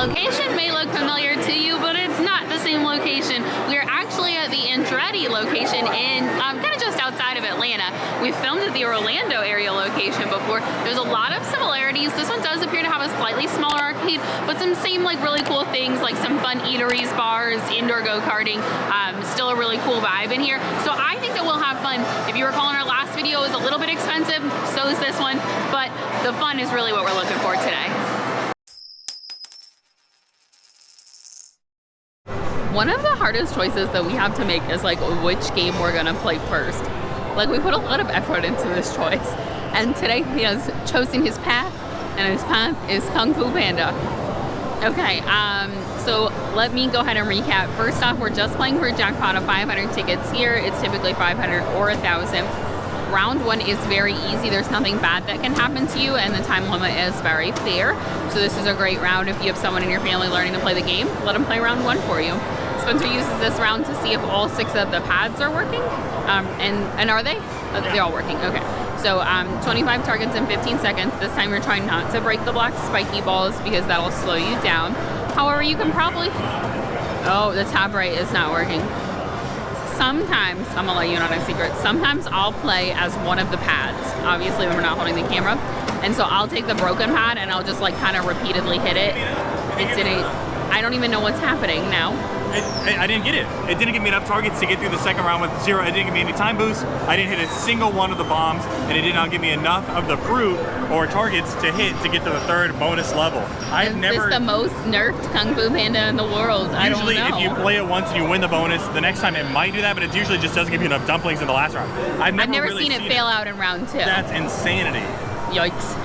location may look familiar to you, but it's not the same location. We're actually at the Andretti location in kind of just outside of Atlanta. We filmed at the Orlando area location before. There's a lot of similarities. This one does appear to have a slightly smaller arcade, but some same like really cool things like some fun eateries, bars, indoor go-karting. Still a really cool vibe in here. So I think that we'll have fun. If you recall in our last video, it was a little bit expensive, so is this one, but the fun is really what we're looking for today. One of the hardest choices that we have to make is like which game we're gonna play first. Like we put a lot of effort into this choice, and today he has chosen his path, and his path is Kung Fu Panda. Okay, so let me go ahead and recap. First off, we're just playing for a jackpot of 500 tickets here. It's typically 500 or 1,000. Round one is very easy. There's nothing bad that can happen to you, and the time limit is very fair. So this is a great round if you have someone in your family learning to play the game. Let them play round one for you. Spencer uses this round to see if all 6 of the pads are working. And are they? They're all working. Okay. So 25 targets in 15 seconds. This time you're trying not to break the black spiky balls because that'll slow you down. However, you can probably... Oh, the top right is not working. Sometimes, I'm gonna let you in on a secret, sometimes I'll play as one of the pads, obviously when we're not holding the camera. And so I'll take the broken pad and I'll just like kind of repeatedly hit it. It didn't, I don't even know what's happening now. I didn't get it. It didn't give me enough targets to get through the second round with 0. It didn't give me any time boost. I didn't hit a single one of the bombs, and it did not give me enough of the fruit or targets to hit to get to the 3rd bonus level. I've never... Is this the most nerfed Kung Fu Panda in the world? I don't know. Usually, if you play it once and you win the bonus, the next time it might do that, but it usually just doesn't give you enough dumplings in the last round. I've never really seen it fail out in round 2. That's insanity. Yikes.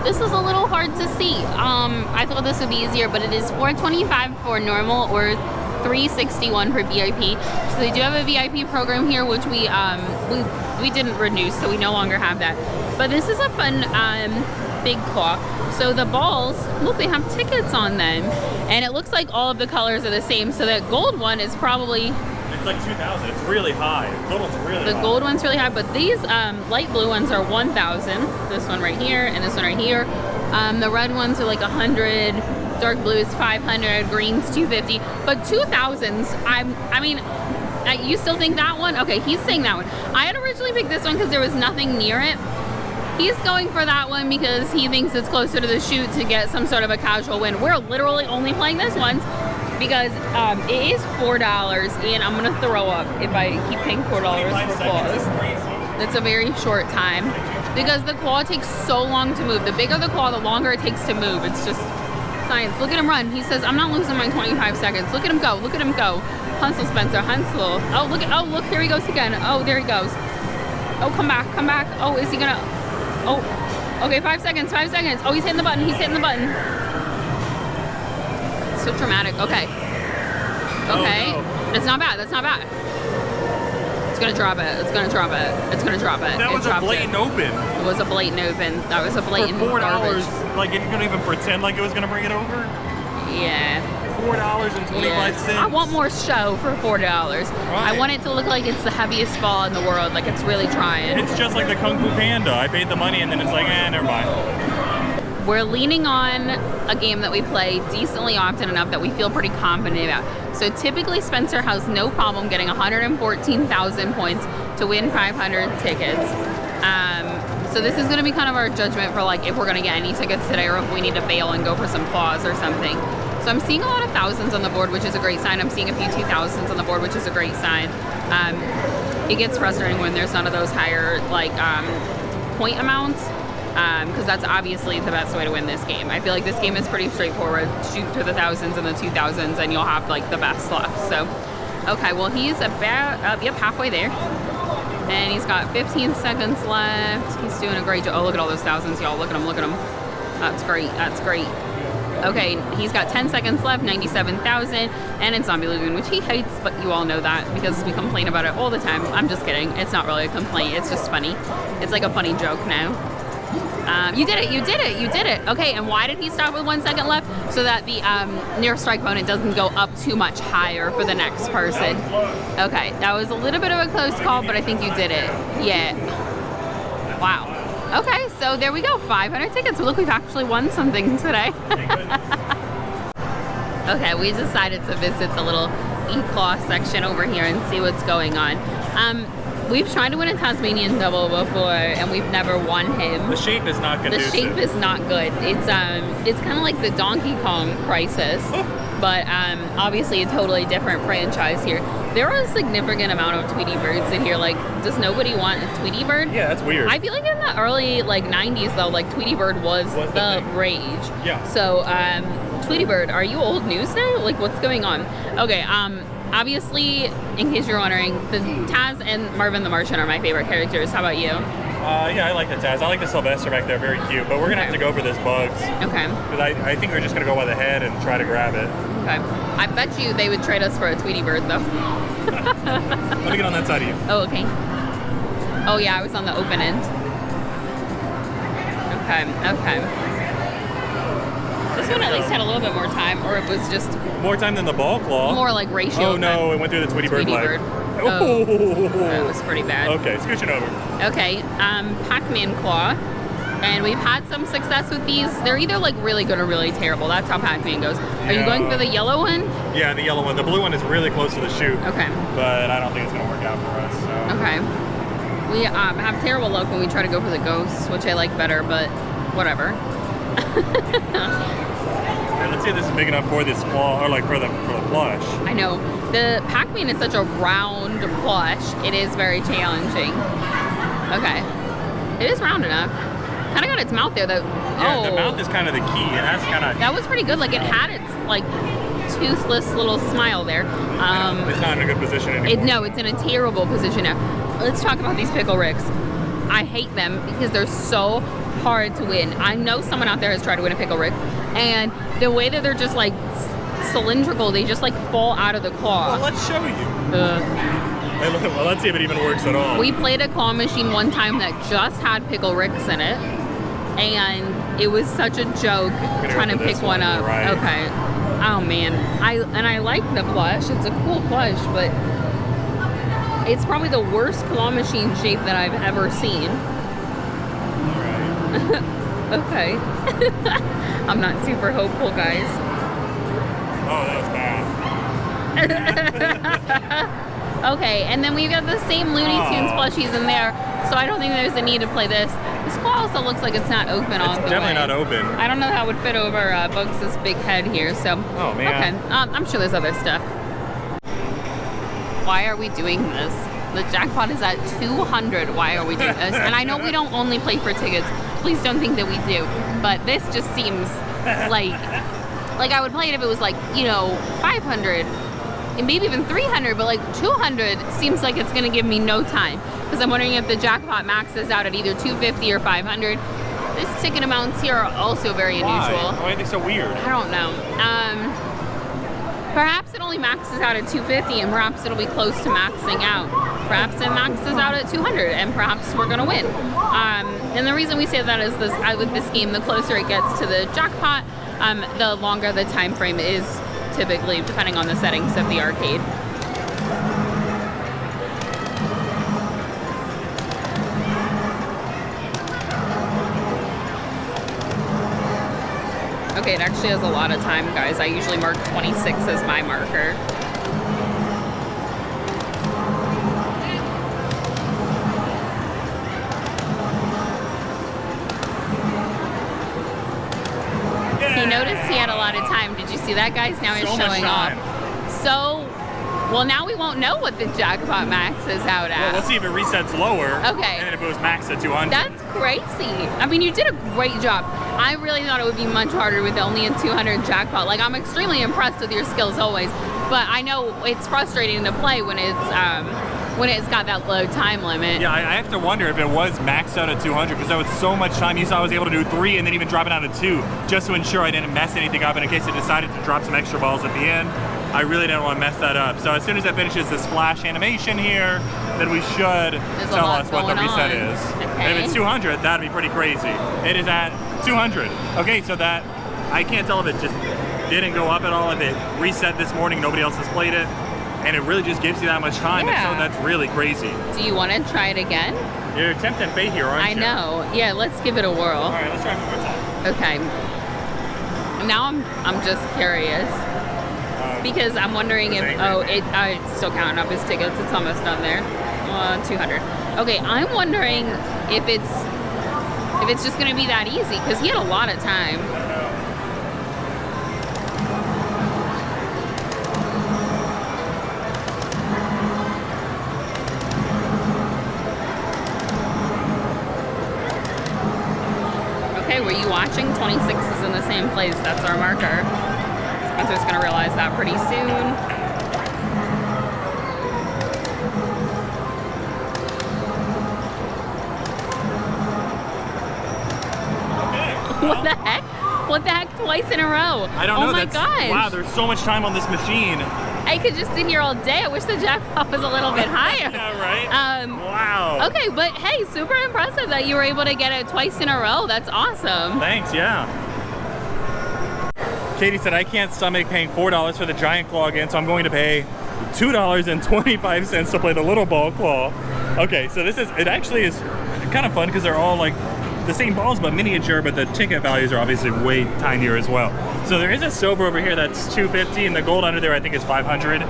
This is a little hard to see. I thought this would be easier, but it is $425 for normal or $361 for VIP. So they do have a VIP program here, which we didn't renew, so we no longer have that. But this is a fun big claw. So the balls, look, they have tickets on them, and it looks like all of the colors are the same. So that gold one is probably... It's like 2,000. It's really high. The gold one's really high. The gold one's really high, but these light blue ones are 1,000. This one right here and this one right here. The red ones are like 100. Dark blue is 500. Green's 250. But 2,000s, I mean, you still think that one? Okay, he's saying that one. I had originally picked this one because there was nothing near it. He's going for that one because he thinks it's closer to the chute to get some sort of a casual win. We're literally only playing this once because it is $4, and I'm gonna throw up if I keep paying $4 for claws. That's a very short time because the claw takes so long to move. The bigger the claw, the longer it takes to move. It's just science. Look at him run. He says, I'm not losing my 25 seconds. Look at him go. Look at him go. Hunsel, Spencer. Hunsel. Oh, look, here he goes again. Oh, there he goes. Oh, come back. Oh, is he gonna... Oh, okay, 5 seconds. Oh, he's hitting the button. So dramatic. Okay. Oh, no. That's not bad. It's gonna drop it. That was a blatant open. It was a blatant open. That was a blatant for $4, garbage. like you couldn't even pretend like it was gonna bring it over? Yeah. $4.25. I want more show for $4. Right. I want it to look like it's the heaviest ball in the world, like it's really trying. It's just like the Kung Fu Panda. I paid the money and then it's like, never mind. We're leaning on a game that we play decently often enough that we feel pretty confident about. So typically Spencer has no problem getting 114,000 points to win 500 tickets. So this is going to be kind of our judgment for like if we're going to get any tickets today or if we need to bail and go for some claws or something. So I'm seeing a lot of thousands on the board, which is a great sign. I'm seeing a few 2,000s on the board, which is a great sign. It gets frustrating when there's none of those higher like point amounts. Because that's obviously the best way to win this game. I feel like this game is pretty straightforward. Shoot to the thousands and the 2,000s and you'll have like the best luck. So, okay, well he's about, yep, halfway there. And he's got 15 seconds left. He's doing a great job. Oh, look at all those thousands, y'all. Look at him. That's great. Okay, he's got 10 seconds left, 97,000, and it's Zombie Lagoon, which he hates, but you all know that because we complain about it all the time. I'm just kidding. It's not really a complaint. It's just funny. It's like a funny joke now. You did it. Okay, and why did he stop with 1 second left? So that the near strike bonus doesn't go up too much higher for the next person. Okay, that was a little bit of a close call, but I think you did it. Yeah. Wow. Okay, so there we go, 500 tickets. Look, we've actually won something today. Okay, we decided to visit the little e-claw section over here and see what's going on. We've tried to win a Tasmanian Devil before, and we've never won him. The shape is not conducive. The shape is not good. It's kind of like the Donkey Kong Crisis, but obviously a totally different franchise here. There are a significant amount of Tweety Birds in here. Like, does nobody want a Tweety Bird? Yeah, that's weird. I feel like in the early 90s though, like Tweety Bird was the rage. Yeah. So Tweety Bird, are you old news now? Like, what's going on? Okay. Obviously, in case you're wondering, the Taz and Marvin the Martian are my favorite characters. How about you? Yeah, I like the Taz. I like the Sylvester back there, very cute. But we're going to have to go for this Bugs. Okay. Because I think we're just going to go by the head and try to grab it. Okay. I bet you they would trade us for a Tweety Bird, though. Let me get on that side of you. Oh, okay. Oh, yeah, I was on the open end. Okay. This one at least had a little bit more time, or it was just... More time than the ball claw. More like ratio. Oh, no, it went through the Tweety Bird leg. Oh, that was pretty bad. Okay, scooching over. Okay, Pac-Man claw. And we've had some success with these. They're either like really good or really terrible. That's how Pac-Man goes. Are you going for the yellow one? Yeah, the yellow one. The blue one is really close to the chute. Okay. But I don't think it's going to work out for us. So. Okay. We have terrible luck when we try to go for the ghosts, which I like better, but whatever. Yeah, let's see if this is big enough for this claw, or like for the plush. I know. The Pac-Man is such a round plush. It is very challenging. Okay. It is round enough. Kind of got its mouth there, though. Yeah, the mouth is kind of the key. It has kind of... That was pretty good. Like, it had its, like, toothless little smile there. It's not in a good position anymore. No, it's in a terrible position now. Let's talk about these Pickle Ricks. I hate them because they're so hard to win. I know someone out there has tried to win a Pickle Rick, and the way that they're just, like, cylindrical, they just, like, fall out of the claw. Well, let's show you. Well, let's see if it even works at all. We played a claw machine one time that just had Pickle Ricks in it, and it was such a joke trying to pick one up. Right. Okay. Oh man, I like the plush. It's a cool plush, but it's probably the worst claw machine shape that I've ever seen. Right. Okay. I'm not super hopeful, guys. Oh, that was bad. Okay, and then we've got the same Looney Tunes plushies in there, so I don't think there's a need to play this. This claw also looks like it's not open all the way. It's definitely not open. I don't know how it would fit over Bugs' big head here, so... Oh, man. Okay, I'm sure there's other stuff. Why are we doing this? The jackpot is at 200. Why are we doing this? And I know we don't only play for tickets. Please don't think that we do. But this just seems like I would play it if it was like, 500. And maybe even 300, but like 200 seems like it's gonna give me no time. Because I'm wondering if the jackpot maxes out at either 250 or 500. This ticket amounts here are also very unusual. Why are they so weird? I don't know. Perhaps it only maxes out at 250 and perhaps it'll be close to maxing out. Perhaps it maxes out at 200 and perhaps we're gonna win. And the reason we say that is this, with this game, the closer it gets to the jackpot, the longer the time frame is, typically, depending on the settings of the arcade. Okay, it actually has a lot of time, guys. I usually mark 26 as my marker. He noticed he had a lot of time. Did you see that, guys? Now he's showing off. So, well, now we won't know what the jackpot max is out at. Well, let's see if it resets lower. Okay. And then if it was maxed at 200. That's crazy. I mean, you did a great job. I really thought it would be much harder with only a 200 jackpot. Like, I'm extremely impressed with your skills always, but I know it's frustrating to play when it's got that low time limit. Yeah, I have to wonder if it was maxed out at 200 because that was so much time. You saw I was able to do 3 and then even drop it down to 2 just to ensure I didn't mess anything up, and in case it decided to drop some extra balls at the end, I really didn't want to mess that up. So as soon as it finishes this flash animation here, then we should tell us what the reset is. Okay. And if it's 200, that'd be pretty crazy. It is at 200. Okay, so that, I can't tell if it just didn't go up at all, if it reset this morning, nobody else has played it, and it really just gives you that much time. Yeah. And so that's really crazy. Do you want to try it again? You're tempting fate here, aren't you? I know. Yeah, let's give it a whirl. All right, let's try it one more time. Okay. Now I'm just curious. because I'm wondering if, it's still counting up his tickets. It's almost done there. 200. Okay, I'm wondering if it's just gonna be that easy, because he had a lot of time. Okay, were you watching? 26 is in the same place. That's our marker. Spencer's gonna realize that pretty soon. What the heck? What the heck? Twice in a row. I don't know. Oh my gosh. Wow, there's so much time on this machine. I could just sit here all day. I wish the jackpot was a little bit higher. Yeah, right? Wow. Okay, but hey, super impressive that you were able to get it twice in a row. That's awesome. Thanks, yeah. Katie said, I can't stomach paying $4 for the giant claw again, so I'm going to pay $2.25 to play the little ball claw. Okay, so it actually is kind of fun because they're all like the same balls but miniature, but the ticket values are obviously way tinier as well. So there is a silver over here that's $2.50, and the gold under there I think is $500.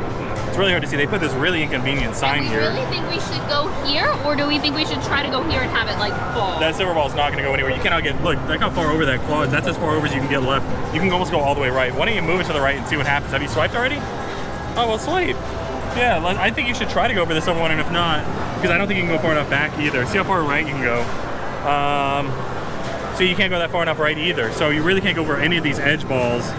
It's really hard to see. They put this really inconvenient sign here. Do we really think we should go here, or do we think we should try to go here and have it like fall? That silver ball is not going to go anywhere. You cannot get, look how far over that claw is. That's as far over as you can get left. You can almost go all the way right. Why don't you move it to the right and see what happens? Have you swiped already? Oh, well, swipe. Yeah, I think you should try to go for the silver one, and if not, because I don't think you can go far enough back either. See how far right you can go. So you can't go that far enough right either. So you really can't go over any of these edge balls.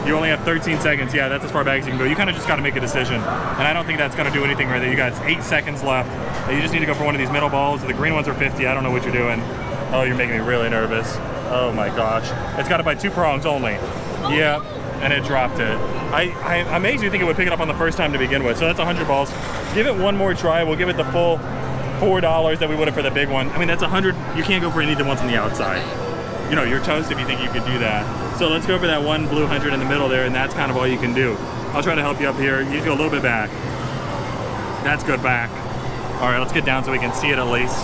You only have 13 seconds. Yeah, that's as far back as you can go. You kind of just got to make a decision. And I don't think that's going to do anything right there. You got 8 seconds left. You just need to go for one of these middle balls. The green ones are 50. I don't know what you're doing. Oh, you're making me really nervous. Oh my gosh. It's got it by 2 prongs only. Yeah, and it dropped it. I'm amazed you think it would pick it up on the first time to begin with. So that's 100 balls. Give it one more try. We'll give it the full $4 that we would have for the big one. I mean, that's 100. You can't go for any of the ones on the outside. You know, you're toast if you think you could do that. So let's go for that one blue 100 in the middle there, and that's kind of all you can do. I'll try to help you up here. You go a little bit back. That's good back. All right, let's get down so we can see it at least.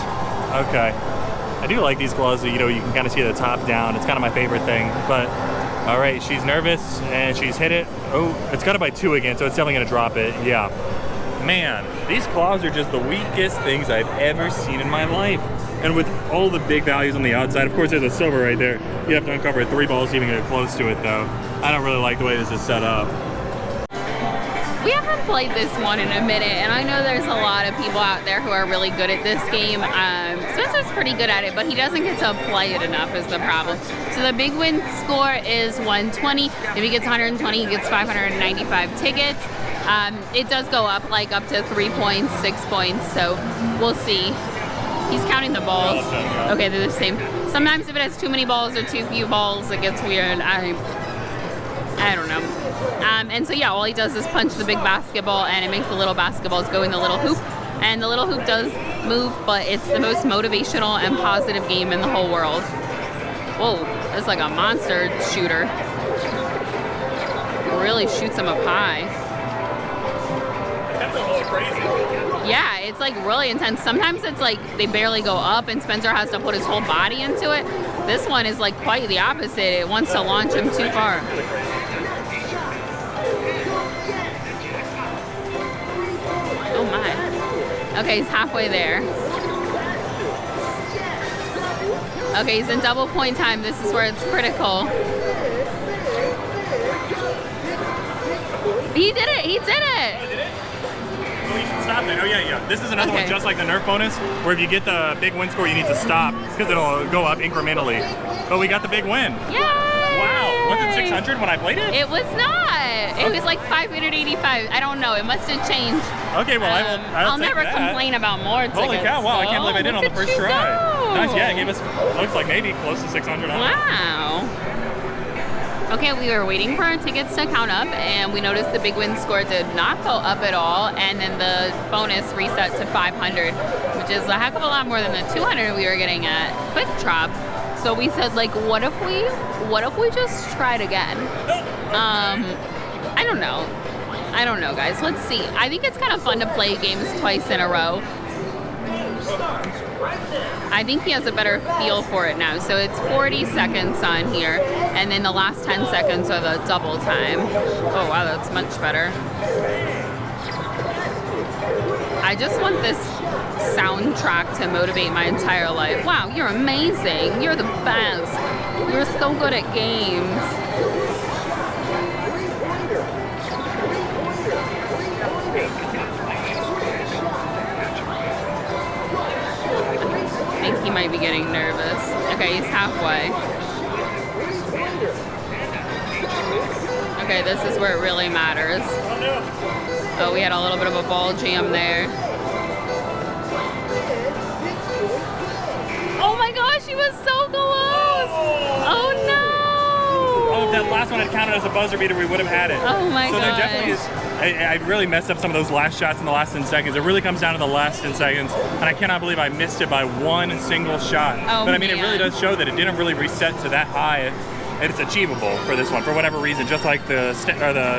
Okay. I do like these claws, you know, you can kind of see the top down. It's kind of my favorite thing. But, all right, she's nervous, and she's hit it. Oh, it's got it by 2 again, so it's definitely going to drop it. Yeah. Man, these claws are just the weakest things I've ever seen in my life. And with all the big values on the outside, of course there's a silver right there. You have to uncover 3 balls to even get close to it though. I don't really like the way this is set up. We haven't played this one in a minute, and I know there's a lot of people out there who are really good at this game. Spencer's pretty good at it, but he doesn't get to play it enough is the problem. So the big win score is 120. If he gets 120, he gets 595 tickets. It does go up, like up to 3 points, 6 points, so we'll see. He's counting the balls. Okay, they're the same. Sometimes if it has too many balls or too few balls, it gets weird. I don't know. And so yeah, all he does is punch the big basketball, and it makes the little basketballs go in the little hoop. And the little hoop does move, but it's the most motivational and positive game in the whole world. Whoa, it's like a monster shooter. It really shoots him up high. Yeah, it's like really intense. Sometimes it's like they barely go up and Spencer has to put his whole body into it. This one is like quite the opposite. It wants to launch him too far. Oh my. Okay, he's halfway there. Okay, he's in double point time. This is where it's critical. He did it! He did it! Oh, you should stop it. Oh, yeah. This is another one just like the Nerf bonus, where if you get the big win score, you need to stop, because it'll go up incrementally. But we got the big win. Yay! Wow. Was it 600 when I played it? It was not. It was like 585. I don't know. It must have changed. Okay, well, I'll take never that. complain about more tickets. Holy cow, wow, I can't believe I did on the first try. Go. Nice, yeah, it gave us, looks like maybe close to 600. Wow. Okay, we were waiting for our tickets to count up, and we noticed the big win score did not go up at all, and then the bonus reset to 500, which is a heck of a lot more than the 200 we were getting at Quick Drop. So we said, like, what if we just tried again? I don't know, guys. Let's see. I think it's kind of fun to play games twice in a row. I think he has a better feel for it now. So it's 40 seconds on here, and then the last 10 seconds are the double time. Oh wow, that's much better. I just want this soundtrack to motivate my entire life. Wow, you're amazing. You're the best. You're so good at games. I think he might be getting nervous. Okay, he's halfway. Okay, this is where it really matters. Oh, we had a little bit of a ball jam there. Oh my gosh, he was so close! Oh no! Oh, if that last one had counted as a buzzer beater, we would have had it. Oh my So there gosh. definitely is. I really messed up some of those last shots in the last 10 seconds. It really comes down to the last 10 seconds, and I cannot believe I missed it by one single shot. Oh, but I mean, it man. really does show that it didn't really reset to that high, and it's achievable for this one for whatever reason. Just like the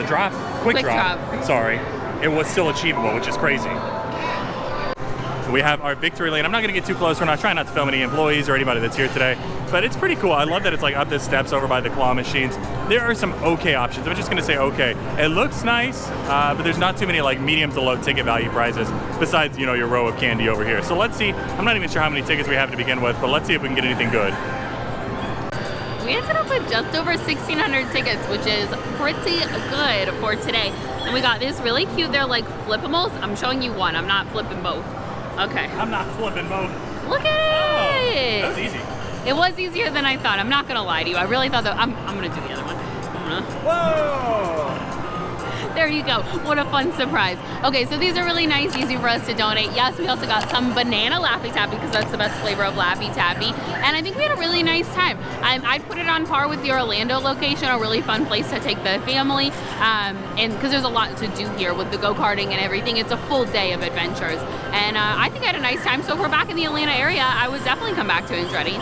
drop, quick drop. Sorry, it was still achievable, which is crazy. We have our victory lane. I'm not gonna get too close. We're not trying not to film any employees or anybody that's here today, but it's pretty cool. I love that it's like up the steps over by the claw machines. There are some okay options. I'm just gonna say okay. It looks nice, but there's not too many like medium to low ticket value prizes besides, you know, your row of candy over here. So let's see. I'm not even sure how many tickets we have to begin with, but let's see if we can get anything good. We ended up with just over 1,600 tickets, which is pretty good for today. And we got this really cute, they're like flippables. I'm showing you one, I'm not flipping both. Okay. I'm not flipping both. Look at it! That was easy. It was easier than I thought. I'm not gonna lie to you. I really thought that I'm gonna do the other one. Whoa! There you go. What a fun surprise. Okay, so these are really nice, easy for us to donate. Yes, we also got some banana Laffy Taffy because that's the best flavor of Laffy Taffy. And I think we had a really nice time. I'd put it on par with the Orlando location, a really fun place to take the family. And because there's a lot to do here with the go-karting and everything. It's a full day of adventures. And I think I had a nice time. So if we're back in the Atlanta area, I would definitely come back to Andretti.